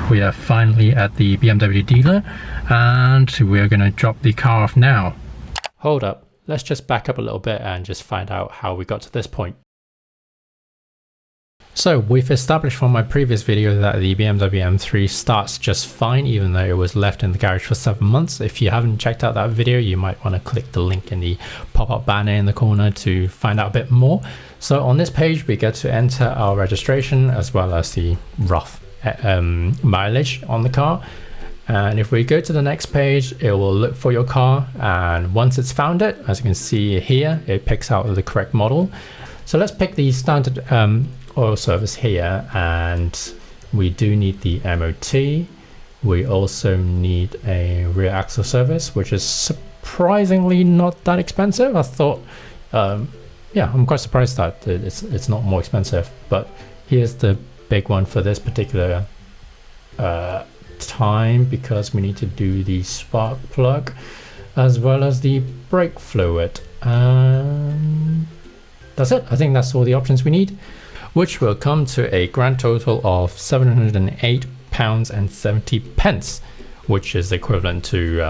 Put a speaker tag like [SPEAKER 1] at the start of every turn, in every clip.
[SPEAKER 1] We are finally at the BMW dealer and we're going to drop the car off now. Hold up, let's just back up a little bit and just find out how we got to this point. So we've established from my previous video that the BMW M3 starts just fine even though it was left in the garage for 7 months. If you haven't checked out that video, you might want to click the link in the pop-up banner in the corner to find out a bit more. So on this page we get to enter our registration as well as the rough mileage on the car, and if we go to the next page it will look for your car, and once it's found it, as you can see here, it picks out the correct model. So let's pick the standard oil service here, and we do need the MOT. We also need a rear axle service, which is surprisingly not that expensive. I thought yeah, I'm quite surprised that it's not more expensive, but here's the big one for this particular time, because we need to do the spark plug as well as the brake fluid, and that's it. I think that's all the options we need, which will come to a grand total of £708.70, which is equivalent to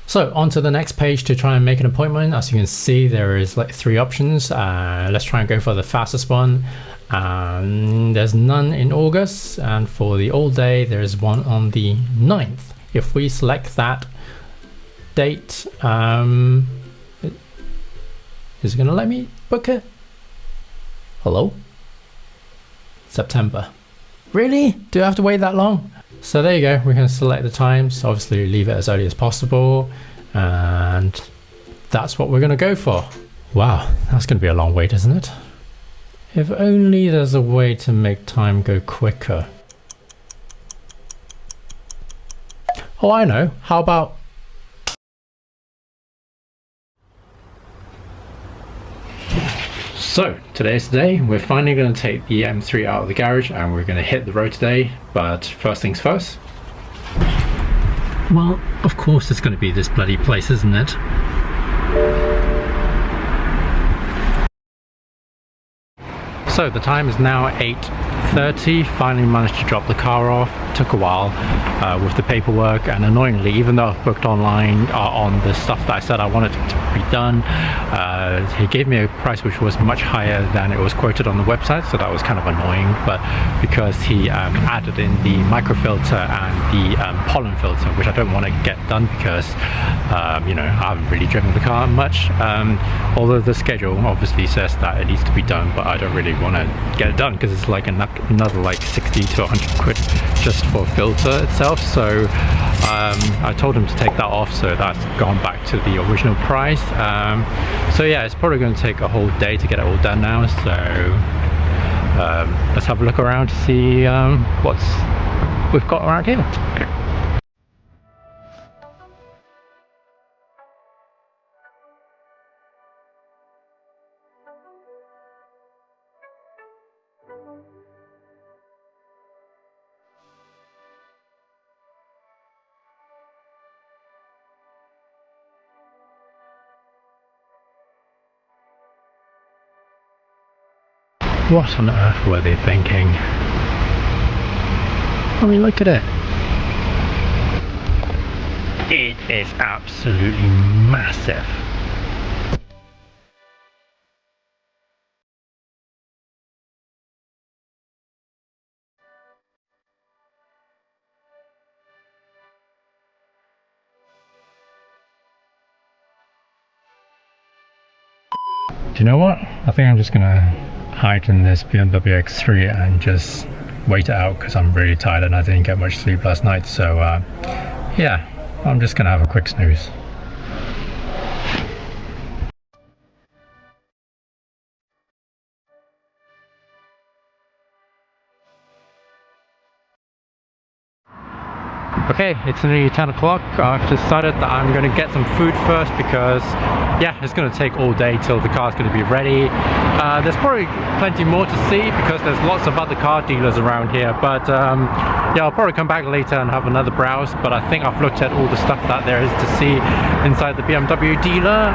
[SPEAKER 1] So on to the next page to try and make an appointment. As you can see, there is like 3 options. Let's try and go for the fastest one. And there's none in August. And for the all day, there's one on the 9th. If we select that date, is it gonna let me book it? Hello? September. Really? Do I have to wait that long? So there you go, we can select the times, obviously leave it as early as possible, and that's what we're going to go for. Wow, that's going to be a long wait, isn't it? If only there's a way to make time go quicker. Oh, I know, how about... So today's the day. We're finally going to take the M3 out of the garage and we're going to hit the road today, but first things first. Well, of course it's going to be this bloody place, isn't it? So the time is now 8:30. Finally managed to drop the car off. Took a while with the paperwork, and annoyingly, even though I've booked online on the stuff that I said I wanted to be done, he gave me a price which was much higher than it was quoted on the website, so that was kind of annoying. But because he added in the microfilter and the pollen filter, which I don't want to get done because you know, I haven't really driven the car much, although the schedule obviously says that it needs to be done, but I don't really want to get it done because it's like another like 60 to 100 quid just for filter itself. So I told him to take that off, so that's gone back to the original price. So yeah, it's probably going to take a whole day to get it all done now, so let's have a look around to see what we've got around here. What on earth were they thinking? I mean, look at it. It is absolutely massive. Do you know what? I think I'm just gonna hide in this BMW X3 and just wait it out because I'm really tired and I didn't get much sleep last night. So yeah, I'm just gonna have a quick snooze. Okay, it's nearly 10 o'clock. I've decided that I'm going to get some food first because, yeah, it's going to take all day till the car's going to be ready. There's probably plenty more to see because there's lots of other car dealers around here, but yeah, I'll probably come back later and have another browse, but I think I've looked at all the stuff that there is to see inside the BMW dealer.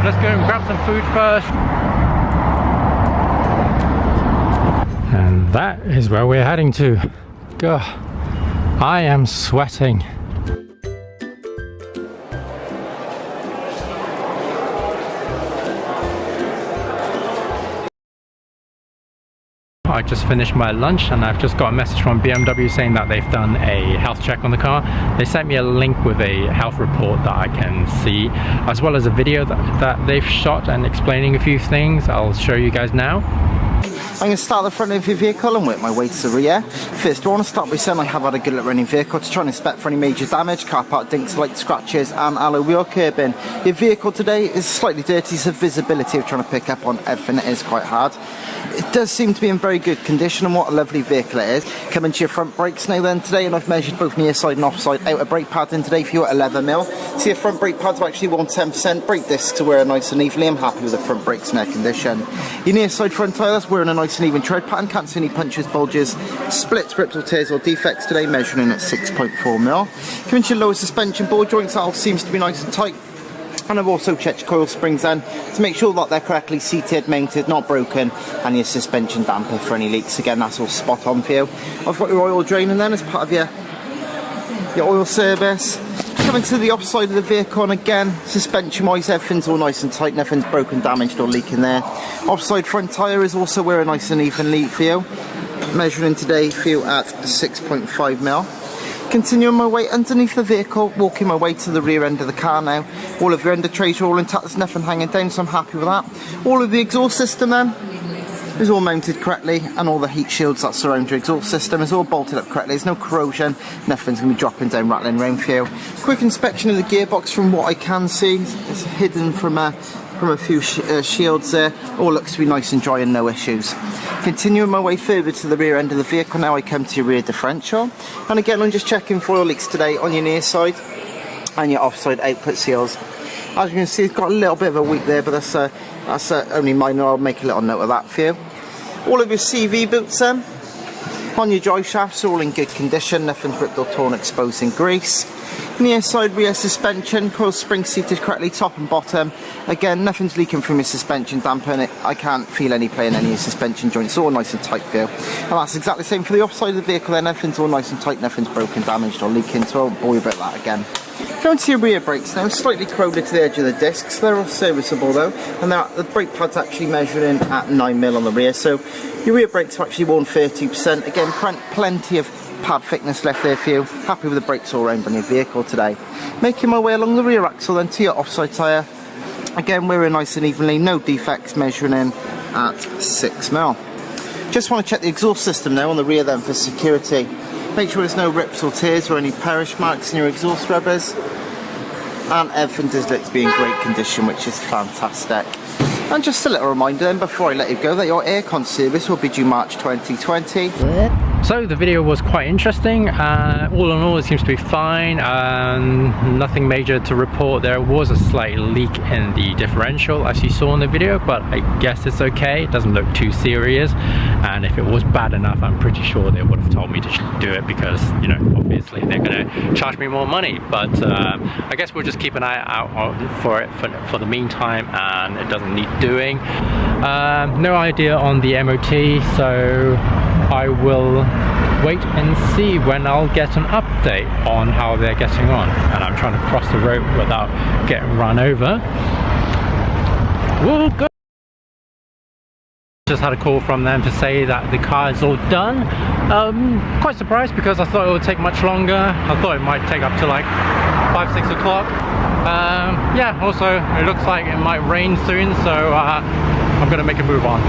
[SPEAKER 1] Let's go and grab some food first. And that is where we're heading to. God, I am sweating. I just finished my lunch and I've just got a message from BMW saying that they've done a health check on the car. They sent me a link with a health report that I can see, as well as a video that they've shot and explaining a few things. I'll show you guys now.
[SPEAKER 2] I'm going to start at the front of your vehicle and work my way to the rear. First, I want to start by saying I have had a good look around your vehicle to try and inspect for any major damage, car park dinks, light scratches and alloy wheel curbing. Your vehicle today is slightly dirty, so visibility of trying to pick up on everything is quite hard. It does seem to be in very good condition, and what a lovely vehicle it is. Coming to your front brakes now then today, and I've measured both near side and offside outer brake pads in today for you at 11mm. So your front brake pads are actually 110%, brake discs are wearing nice and evenly. I'm happy with the front brakes in their condition. Your near side front tyre, that's wearing a nice and even tread pattern, can't see any punches, bulges, splits, rips or tears or defects today, measuring at 6.4mm. Coming to your lower suspension ball joints, that all seems to be nice and tight. And I've also checked your coil springs then to make sure that they're correctly seated, mounted, not broken, and your suspension damper for any leaks. Again, that's all spot on for you. I've got your oil draining then as part of your oil service. Coming to the offside of the vehicle, and again, suspension wise, everything's all nice and tight, nothing's broken, damaged or leaking there. Offside front tyre is also wearing nice and even leak for you, measuring today for you at 6.5mm. Continuing my way underneath the vehicle, walking my way to the rear end of the car now. All of your under trays are all intact, there's nothing hanging down, so I'm happy with that. All of the exhaust system then is all mounted correctly, and all the heat shields that surround your exhaust system is all bolted up correctly. There's no corrosion, nothing's going to be dropping down, rattling around for you. Quick inspection of the gearbox. From what I can see, it's hidden from a few shields there. All looks to be nice and dry and no issues. Continuing my way further to the rear end of the vehicle now, I come to your rear differential, and again I'm just checking for oil leaks today on your near side and your offside output seals. As you can see, it's got a little bit of a weak there, but that's only minor. I'll make a little note of that for you. All of your CV boots then on your drive shafts are all in good condition, nothing's ripped or torn, exposing grease. Near side rear suspension, coil springs seated correctly top and bottom. Again, nothing's leaking from your suspension damper, and I can't feel any play in any of your suspension joints, all nice and tight for you. And that's exactly the same for the offside of the vehicle then, everything's all nice and tight, nothing's broken, damaged or leaking, so I won't bore you about that again. Going to your rear brakes now, slightly corroded to the edge of the discs. They're all serviceable though, and the brake pad's actually measuring at 9mm on the rear, so your rear brakes are actually worn 30%. Again, plenty of pad thickness left there for you. Happy with the brakes all round on your vehicle today. Making my way along the rear axle then to your offside tyre. Again, wearing nice and evenly, no defects, measuring in at 6mm. Just want to check the exhaust system now on the rear then for security. Make sure there's no rips or tears or any perish marks in your exhaust rubbers, and everything does look to be in great condition, which is fantastic. And just a little reminder then before I let you go that your aircon service will be due March 2020.
[SPEAKER 1] So the video was quite interesting. All in all, it seems to be fine. Nothing major to report. There was a slight leak in the differential, as you saw in the video, but I guess it's okay. It doesn't look too serious. And if it was bad enough, I'm pretty sure they would have told me to do it, because, you know, obviously they're going to charge me more money. But I guess we'll just keep an eye out for it for the meantime, and it doesn't need doing. No idea on the MOT, so I will wait and see when I'll get an update on how they're getting on. And I'm trying to cross the road without getting run over. Whoa, good. Just had a call from them to say that the car is all done. Quite surprised, because I thought it would take much longer. I thought it might take up to like 5-6 o'clock. Yeah, also it looks like it might rain soon, so I'm gonna make a move on.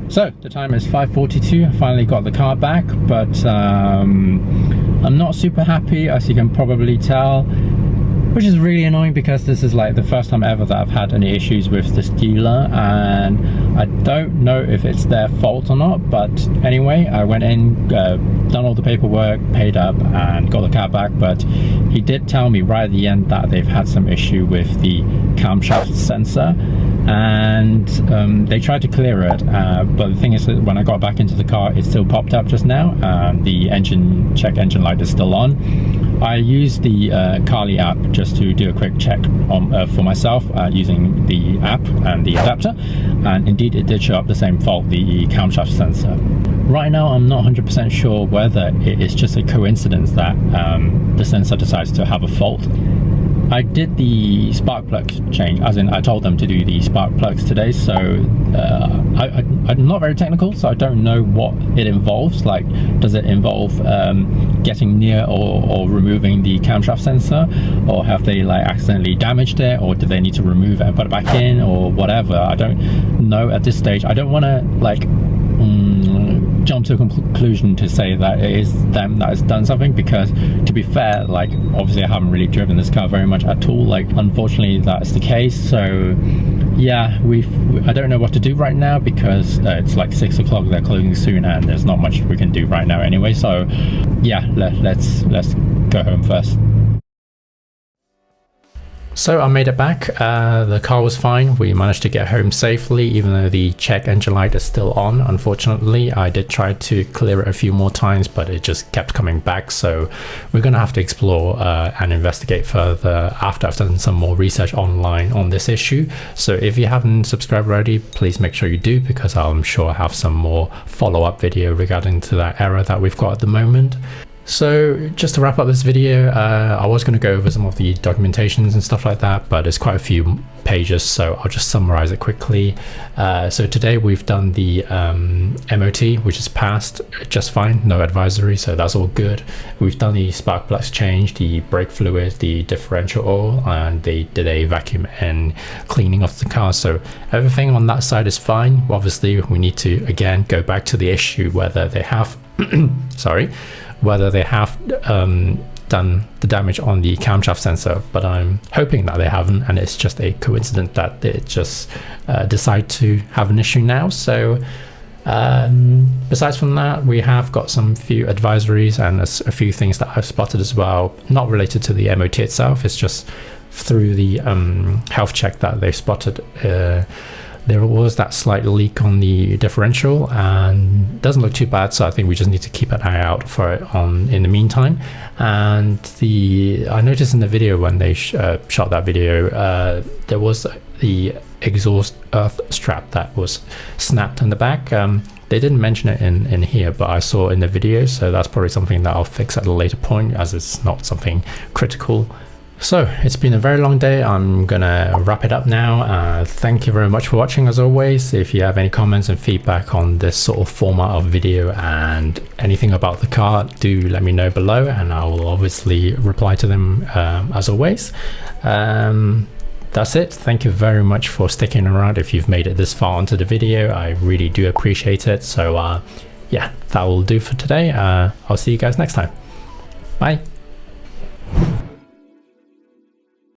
[SPEAKER 1] So the time is 5:42. I finally got the car back, but I'm not super happy, as you can probably tell, which is really annoying, because this is like the first time ever that I've had any issues with this dealer, and I don't know if it's their fault or not. But anyway, I went in, done all the paperwork, paid up, and got the car back. But he did tell me right at the end that they've had some issue with the camshaft sensor, and they tried to clear it, but the thing is that when I got back into the car, it still popped up just now. The check engine light is still on. I used the Carly app just to do a quick check on, for myself using the app and the adapter, and indeed it did show up the same fault, the camshaft sensor. Right now I'm not 100% sure whether it is just a coincidence that the sensor decides to have a fault. I did the spark plug change, as in I told them to do the spark plugs today, so I'm not very technical, so I don't know what it involves. Like, does it involve getting near or removing the camshaft sensor, or have they like accidentally damaged it, or do they need to remove it and put it back in, or whatever? I don't know at this stage. I don't want to like jump to a conclusion to say that it is them that has done something, because to be fair, like obviously I haven't really driven this car very much at all. Like unfortunately that's the case, so yeah, I don't know what to do right now, because it's like 6 o'clock, they're closing soon, and there's not much we can do right now anyway. So yeah, let's go home first. So I made it back. The car was fine. We managed to get home safely, even though the check engine light is still on. Unfortunately, I did try to clear it a few more times, but it just kept coming back. So we're going to have to explore and investigate further after I've done some more research online on this issue. So if you haven't subscribed already, please make sure you do, because I'm sure I have some more follow-up video regarding to that error that we've got at the moment. So just to wrap up this video, I was going to go over some of the documentations and stuff like that, but it's quite a few pages, so I'll just summarize it quickly. So today we've done the MOT, which is passed just fine, no advisory, so that's all good. We've done the spark plugs change, the brake fluid, the differential oil, and they did a vacuum and cleaning of the car, so everything on that side is fine. Obviously we need to again go back to the issue whether they have whether they have done the damage on the camshaft sensor, but I'm hoping that they haven't, and it's just a coincidence that they just decide to have an issue now. So besides from that, we have got some few advisories and a few things that I've spotted as well, not related to the MOT itself. It's just through the health check that they spotted. There was that slight leak on the differential, and it doesn't look too bad, so I think we just need to keep an eye out for it in the meantime. And I noticed in the video when they shot that video, there was the exhaust earth strap that was snapped in the back. They didn't mention it in here, but I saw in the video, so that's probably something that I'll fix at a later point, as it's not something critical. So it's been a very long day. I'm gonna wrap it up now. Thank you very much for watching as always. If you have any comments and feedback on this sort of format of video and anything about the car, do let me know below, and I will obviously reply to them as always. That's it. Thank you very much for sticking around. If you've made it this far into the video, I really do appreciate it. So yeah, that will do for today. I'll see you guys next time. Bye.